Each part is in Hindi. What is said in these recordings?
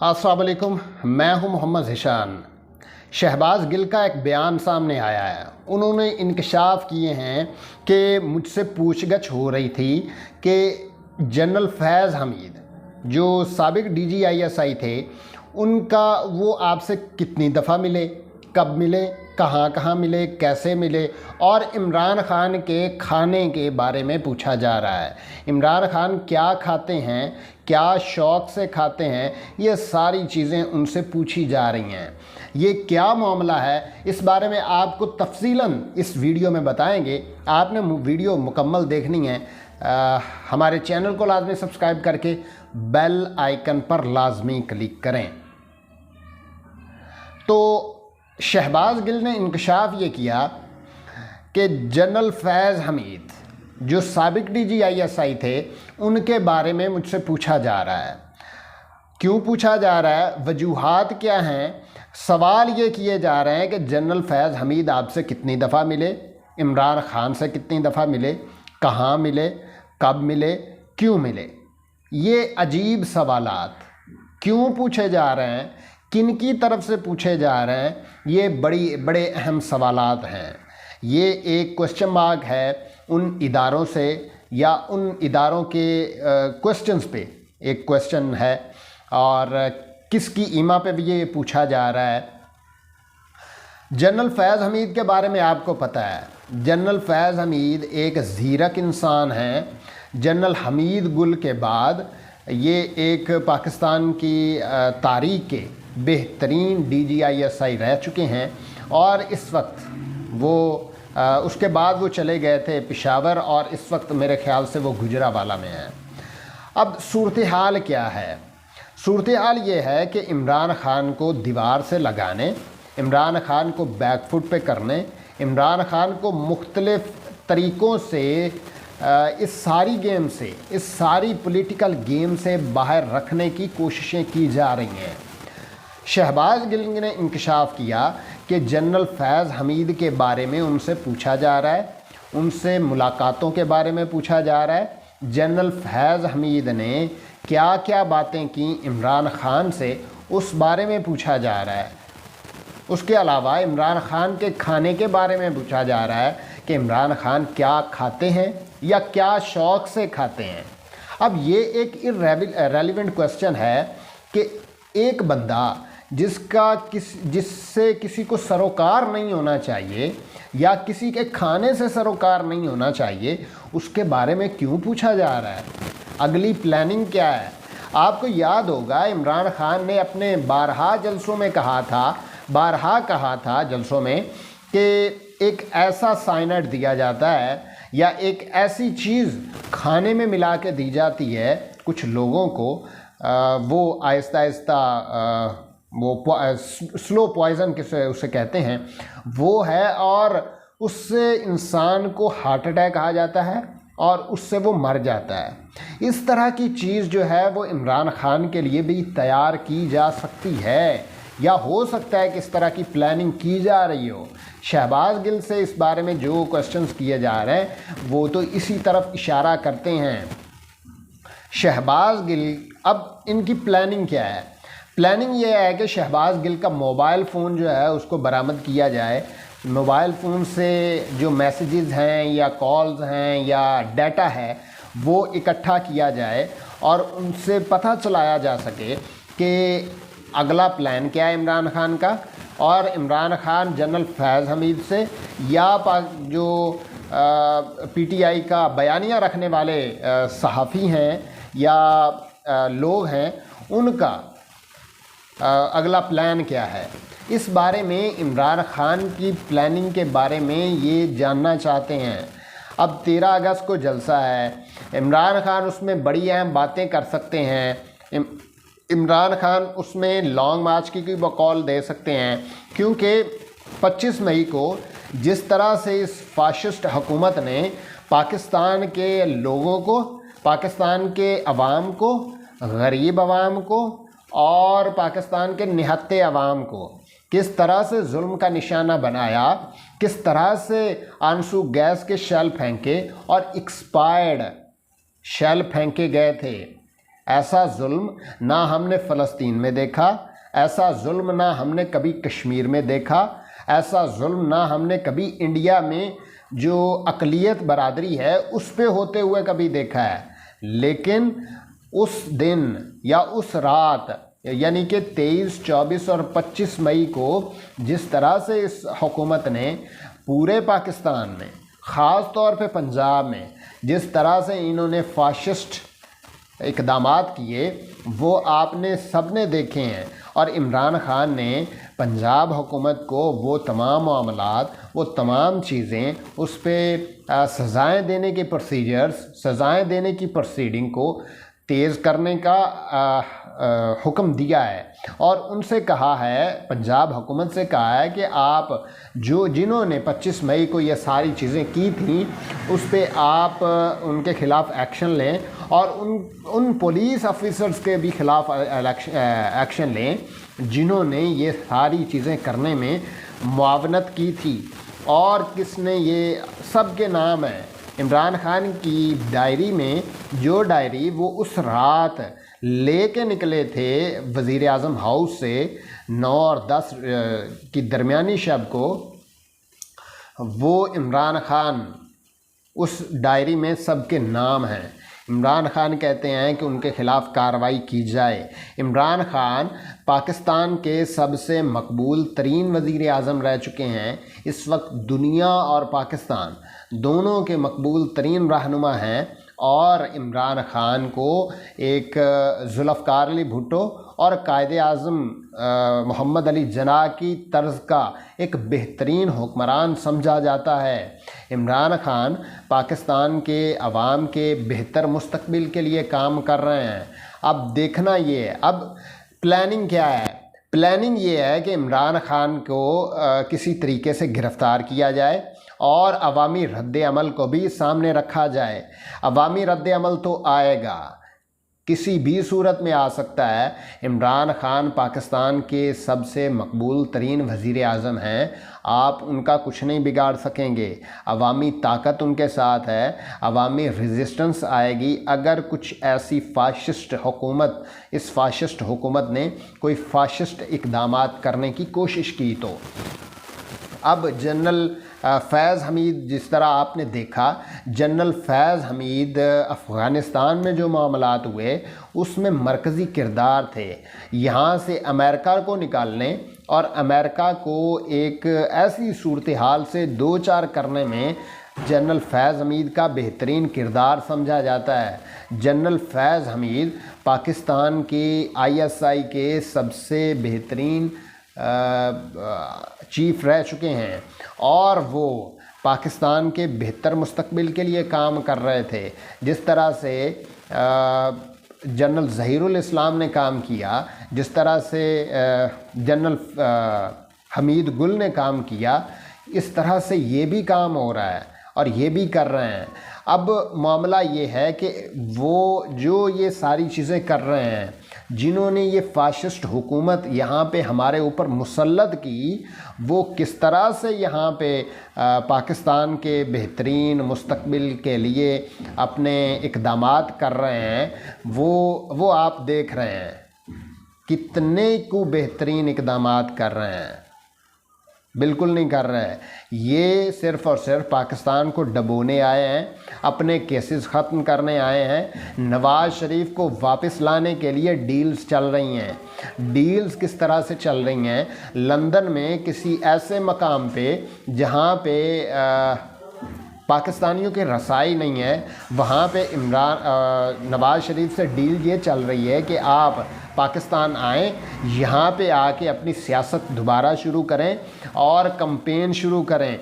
अस्सलाम वालेकुम, मैं हूं मोहम्मद ज़ीशान। शहबाज गिल का एक बयान सामने आया है। उन्होंने इंकशाफ किए हैं कि मुझसे पूछगछ हो रही थी कि जनरल फैज़ हमीद जो साबिक DGISI थे, उनका वो आपसे कितनी दफ़ा मिले, कब मिले, कहाँ कहाँ मिले, कैसे मिले, और इमरान ख़ान के खाने के बारे में पूछा जा रहा है। इमरान ख़ान क्या खाते हैं, क्या शौक़ से खाते हैं, ये सारी चीज़ें उनसे पूछी जा रही हैं। ये क्या मामला है, इस बारे में आपको तफसीलन इस वीडियो में बताएंगे। आपने वीडियो मुकम्मल देखनी है। हमारे चैनल को लाजमी सब्सक्राइब करके बेल आइकन पर लाजमी क्लिक करें। तो शहबाज गिल ने इंकशाफ ये किया कि जनरल फैज़ हमीद जो साबिक DGISI थे, उनके बारे में मुझसे पूछा जा रहा है। क्यों पूछा जा रहा है, वजूहात क्या हैं? सवाल ये किए जा रहे हैं कि जनरल फैज़ हमीद आपसे कितनी दफ़ा मिले, इमरान ख़ान से कितनी दफ़ा मिले, कहाँ मिले, कब मिले, क्यों मिले। ये अजीब सवालात क्यों पूछे जा रहे हैं, किन की तरफ से पूछे जा रहे हैं, ये बड़े अहम सवालात हैं। ये एक क्वेश्चन मार्क है उन इदारों से, या उन इदारों के क्वेश्चंस पे एक क्वेश्चन है, और किसकी ईमा पे भी ये पूछा जा रहा है। जनरल फैज़ हमीद के बारे में आपको पता है, जनरल फैज़ हमीद एक ज़ीरक इंसान हैं। जनरल हमीद गुल के बाद ये एक पाकिस्तान की तारीख़ के बेहतरीन DGISI रह चुके हैं, और इस वक्त वो उसके बाद वो चले गए थे पेशावर, और इस वक्त मेरे ख़्याल से वो गुजरावाला में हैं। अब सूरत हाल क्या है? सूरत हाल ये है कि इमरान ख़ान को दीवार से लगाने, इमरान ख़ान को बैकफुट पे करने, इमरान ख़ान को मुख्तलिफ़ तरीक़ों से इस सारी गेम से, इस सारी पॉलिटिकल गेम से बाहर रखने की कोशिशें की जा रही हैं। शहबाज गिल ने इंकशाफ किया कि जनरल फैज़ हमीद के बारे में उनसे पूछा जा रहा है, उनसे मुलाकातों के बारे में पूछा जा रहा है। जनरल फैज़ हमीद ने क्या क्या बातें की इमरान ख़ान से, उस बारे में पूछा जा रहा है। उसके अलावा इमरान ख़ान के खाने के बारे में पूछा जा रहा है कि इमरान ख़ान क्या खाते हैं या क्या शौक़ से खाते हैं। अब ये एक इर्रेलेवेंट क्वेश्चन है कि एक बंदा जिससे किसी को सरोकार नहीं होना चाहिए, या किसी के खाने से सरोकार नहीं होना चाहिए, उसके बारे में क्यों पूछा जा रहा है? अगली प्लानिंग क्या है? आपको याद होगा इमरान ख़ान ने अपने बारहा जलसों में कहा था जलसों में कि एक ऐसा साइनाइड दिया जाता है, या एक ऐसी चीज़ खाने में मिला के दी जाती है कुछ लोगों को, वो आहिस्ता आहिस्ता वो स्लो पॉइज़न किसे उसे कहते हैं, वो है, और उससे इंसान को हार्ट अटैक आ जाता है और उससे वो मर जाता है। इस तरह की चीज़ जो है वो इमरान ख़ान के लिए भी तैयार की जा सकती है, या हो सकता है कि इस तरह की प्लानिंग की जा रही हो। शहबाज गिल से इस बारे में जो क्वेश्चंस किए जा रहे हैं वो तो इसी तरफ इशारा करते हैं। शहबाज गिल, अब इनकी प्लानिंग क्या है? प्लानिंग ये है कि शहबाज गिल का मोबाइल फ़ोन जो है उसको बरामद किया जाए। मोबाइल फ़ोन से जो मैसेजेस हैं या कॉल्स हैं या डाटा है वो इकट्ठा किया जाए, और उनसे पता चलाया जा सके कि अगला प्लान क्या है इमरान ख़ान का, और इमरान ख़ान जनरल फैज़ हमीद से या जो PTI का बयानिया रखने वाले सहाफ़ी हैं या लोग हैं, उनका अगला प्लान क्या है। इस बारे में इमरान ख़ान की प्लानिंग के बारे में ये जानना चाहते हैं। अब 13 अगस्त को जलसा है, इमरान ख़ान उसमें बड़ी अहम बातें कर सकते हैं। इमरान ख़ान उसमें लॉन्ग मार्च की बकौल दे सकते हैं, क्योंकि 25 मई को जिस तरह से इस फाशिस्ट हुकूमत ने पाकिस्तान के लोगों को, पाकिस्तान के अवाम को, गरीब अवाम को और पाकिस्तान के निहत्ते अवाम को किस तरह से जुल्म का निशाना बनाया, किस तरह से आंसू गैस के शेल फेंके और एक्सपायर्ड शेल फेंके गए थे, ऐसा जुल्म ना हमने फ़लस्तीन में देखा, ऐसा जुल्म ना हमने कभी कश्मीर में देखा, ऐसा जुल्म ना हमने कभी इंडिया में जो अक़लियत बरादरी है उस पे होते हुए कभी देखा है। लेकिन उस दिन या उस रात यानी कि 23, 24 और 25 मई को जिस तरह से इस हुकूमत ने पूरे पाकिस्तान में, ख़ास तौर पे पंजाब में जिस तरह से इन्होंने फाशिस्ट इक़दामात किए वो आपने सब ने देखे हैं। और इमरान ख़ान ने पंजाब हुकूमत को वो तमाम मामलात, वो तमाम चीज़ें, उस पर सज़ाएँ देने के प्रोसीजर्स, सज़ाएँ देने की प्रोसीडिंग को तेज़ करने का हुक्म दिया है और उनसे कहा है, पंजाब हुकूमत से कहा है कि आप जिन्होंने 25 मई को ये सारी चीज़ें की थी उस पे आप उनके ख़िलाफ़ एक्शन लें और उन पुलिस ऑफिसर्स के भी ख़िलाफ़ एक्शन लें जिन्होंने ये सारी चीज़ें करने में मुआवनत की थी। और किसने, ये सब के नाम है इमरान ख़ान की डायरी में, जो डायरी वो उस रात लेके निकले थे वज़ीर आज़म हाउस से 9 और 10 की दरमियानी शब को, वो इमरान ख़ान उस डायरी में सब के नाम हैं। इमरान ख़ान कहते हैं कि उनके ख़िलाफ़ कार्रवाई की जाए। इमरान ख़ान पाकिस्तान के सबसे मकबूल तरीन वज़ीर आज़म रह चुके हैं। इस वक्त दुनिया और पाकिस्तान दोनों के मकबूल तरीन रहनुमा हैं और इमरान ख़ान को एक जुल्फ़कार अली भुट्टो और कायदे आज़म मोहम्मद अली जिन्ना की तर्ज का एक बेहतरीन हुक्मरान समझा जाता है। इमरान ख़ान पाकिस्तान के अवाम के बेहतर मुस्तकबिल के लिए काम कर रहे हैं। अब देखना ये है, अब प्लानिंग क्या है? प्लानिंग ये है कि इमरान ख़ान को किसी तरीके से गिरफ़्तार किया जाए और अवामी रद्द-ए-अमल को भी सामने रखा जाए। अवामी रद्द-ए-अमल तो आएगा, किसी भी सूरत में आ सकता है। इमरान ख़ान पाकिस्तान के सबसे मकबूल तरीन वज़ीर आज़म हैं, आप उनका कुछ नहीं बिगाड़ सकेंगे। अवामी ताकत उनके साथ है, अवामी रेजिस्टेंस आएगी अगर कुछ ऐसी फ़ाशिस्ट हुकूमत, इस फ़ाशिस्ट हुकूमत ने कोई फ़ाशिस्ट इक़दामात करने की कोशिश की तो। अब जनरल फैज़ हमीद, जिस तरह आपने देखा, जनरल फैज़ हमीद अफ़गानिस्तान में जो मामलात हुए उसमें मरकज़ी किरदार थे। यहाँ से अमेरिका को निकालने और अमेरिका को एक ऐसी सूरत हाल से दो चार करने में जनरल फैज़ हमीद का बेहतरीन किरदार समझा जाता है। जनरल फैज़ हमीद पाकिस्तान के ISI के सबसे बेहतरीन चीफ़ रह चुके हैं और वो पाकिस्तान के बेहतर मुस्तकबिल के लिए काम कर रहे थे। जिस तरह से जनरल ज़हीरुल इस्लाम ने काम किया, जिस तरह से जनरल हमीद गुल ने काम किया, इस तरह से ये भी काम हो रहा है और ये भी कर रहे हैं। अब मामला ये है कि वो जो ये सारी चीज़ें कर रहे हैं, जिन्होंने ये फ़ाशिस्ट हुकूमत यहाँ पे हमारे ऊपर मुसल्लत की, वो किस तरह से यहाँ पे पाकिस्तान के बेहतरीन मुस्तकबिल के लिए अपने इक़दामात कर रहे हैं, वो आप देख रहे हैं। कितने को बेहतरीन इक़दामात कर रहे हैं। बिल्कुल नहीं कर रहे हैं। ये सिर्फ़ और सिर्फ पाकिस्तान को डबोने आए हैं, अपने केसेस ख़त्म करने आए हैं। नवाज़ शरीफ को वापस लाने के लिए डील्स चल रही हैं। डील्स किस तरह से चल रही हैं? लंदन में किसी ऐसे मकाम पे जहाँ पे पाकिस्तानियों के रसाई नहीं है, वहाँ पे नवाज़ शरीफ से डील ये चल रही है कि आप पाकिस्तान आएँ, यहाँ पे आके अपनी सियासत दोबारा शुरू करें और कैंपेन शुरू करें।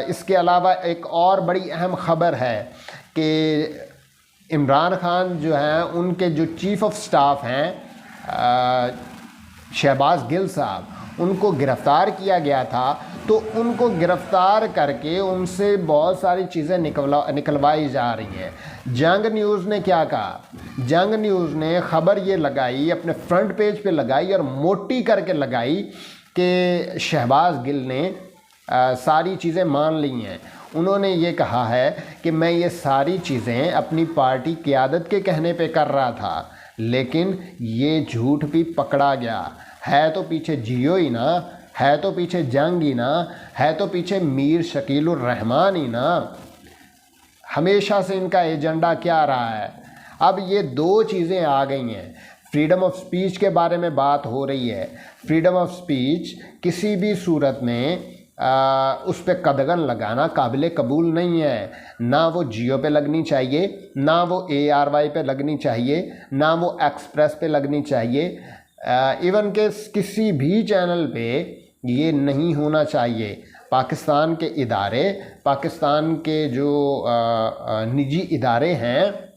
इसके अलावा एक और बड़ी अहम ख़बर है कि इमरान ख़ान जो हैं, उनके जो चीफ़ ऑफ स्टाफ हैं शहबाज गिल साहब, उनको गिरफ़्तार किया गया था। तो उनको गिरफ़्तार करके उनसे बहुत सारी चीज़ें निकलवाई जा रही हैं। जंग न्यूज़ ने क्या कहा? जंग न्यूज़ ने ख़बर ये लगाई, अपने फ्रंट पेज पे लगाई और मोटी करके लगाई कि शहबाज गिल ने सारी चीज़ें मान ली हैं। उन्होंने ये कहा है कि मैं ये सारी चीज़ें अपनी पार्टी क़यादत के कहने पे कर रहा था, लेकिन ये झूठ भी पकड़ा गया है। तो पीछे जियो ही ना, है तो पीछे जंग ही ना, है तो पीछे मीर शकीलुर रहमान ही ना। हमेशा से इनका एजेंडा क्या रहा है? अब ये दो चीज़ें आ गई हैं। फ्रीडम ऑफ स्पीच के बारे में बात हो रही है। फ्रीडम ऑफ स्पीच किसी भी सूरत में उस पर कदगन लगाना काबिल कबूल नहीं है। ना वो जियो पे लगनी चाहिए, ना वो ARY पे लगनी चाहिए, ना वो एक्सप्रेस पे लगनी चाहिए। इवन के किसी भी चैनल पे ये नहीं होना चाहिए। पाकिस्तान के इदारे, पाकिस्तान के जो निजी इदारे हैं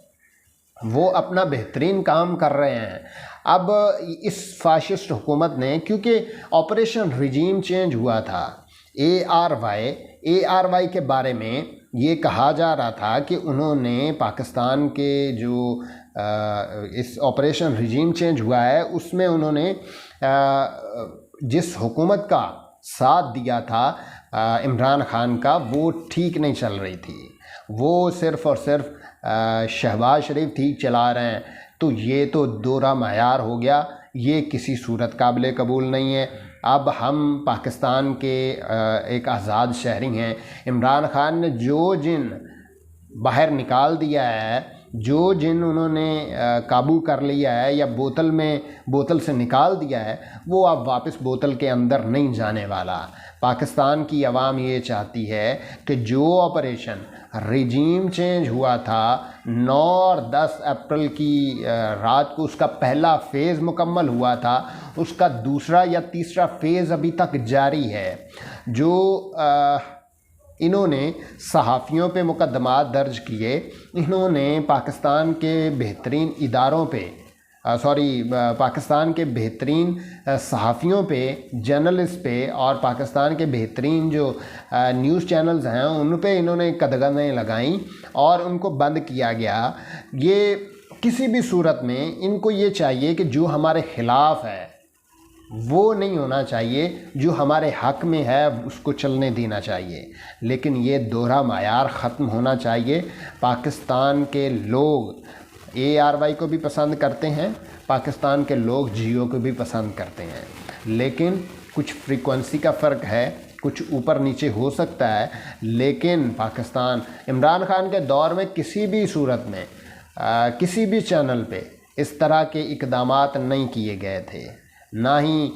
वो अपना बेहतरीन काम कर रहे हैं। अब इस फाशिस्ट हुकूमत ने, क्योंकि ऑपरेशन रिजीम चेंज हुआ था, ARY के बारे में ये कहा जा रहा था कि उन्होंने पाकिस्तान के जो इस ऑपरेशन रिजीम चेंज हुआ है उसमें उन्होंने जिस हुकूमत का साथ दिया था इमरान खान का, वो ठीक नहीं चल रही थी। वो सिर्फ़ और सिर्फ शहबाज शरीफ ठीक चला रहे हैं। तो ये तो दोहरा मायार हो गया, ये किसी सूरत काबिल कबूल नहीं है। अब हम पाकिस्तान के एक आज़ाद शहरी हैं। इमरान खान ने जो जिन बाहर निकाल दिया है, जो जिन उन्होंने काबू कर लिया है या बोतल से निकाल दिया है, वो अब वापस बोतल के अंदर नहीं जाने वाला। पाकिस्तान की आवाम ये चाहती है कि जो ऑपरेशन रिजीम चेंज हुआ था 9 और 10 अप्रैल की रात को, उसका पहला फ़ेज़ मुकम्मल हुआ था, उसका दूसरा या तीसरा फ़ेज़ अभी तक जारी है। जो इन्होंने सहाफ़ियों पे मुकदमात दर्ज किए, इन्होंने पाकिस्तान के बेहतरीन इदारों पे पाकिस्तान के बेहतरीन सहाफ़ियों पे, जर्नलिस्ट पे और पाकिस्तान के बेहतरीन जो न्यूज़ चैनल्स हैं उन पे इन्होंने कदगनें लगाईं और उनको बंद किया गया। ये किसी भी सूरत में इनको ये चाहिए कि जो हमारे ख़िलाफ़ है वो नहीं होना चाहिए, जो हमारे हक़ में है उसको चलने देना चाहिए। लेकिन ये दोहरा मायार ख़त्म होना चाहिए। पाकिस्तान के लोग ARY को भी पसंद करते हैं, पाकिस्तान के लोग जियो को भी पसंद करते हैं, लेकिन कुछ फ्रीक्वेंसी का फ़र्क है, कुछ ऊपर नीचे हो सकता है। लेकिन पाकिस्तान इमरान खान के दौर में किसी भी सूरत में किसी भी चैनल पे इस तरह के इक़दामात नहीं किए गए थे। ना ही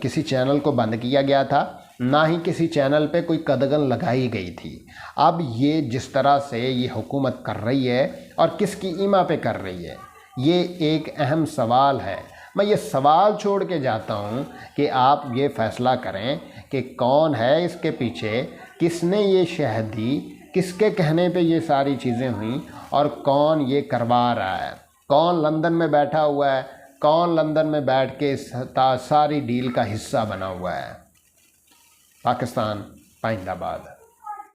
किसी चैनल को बंद किया गया था, ना ही किसी चैनल पे कोई कदगन लगाई गई थी। अब ये जिस तरह से ये हुकूमत कर रही है और किसकी ईमा पे कर रही है, ये एक अहम सवाल है। मैं ये सवाल छोड़ के जाता हूँ कि आप ये फ़ैसला करें कि कौन है इसके पीछे, किसने ये शह दी, किसके कहने पे ये सारी चीज़ें हुई और कौन ये करवा रहा है, कौन लंदन में बैठा हुआ है, कौन लंदन में बैठ के इस सारी डील का हिस्सा बना हुआ है। पाकिस्तान पाइंदाबाद।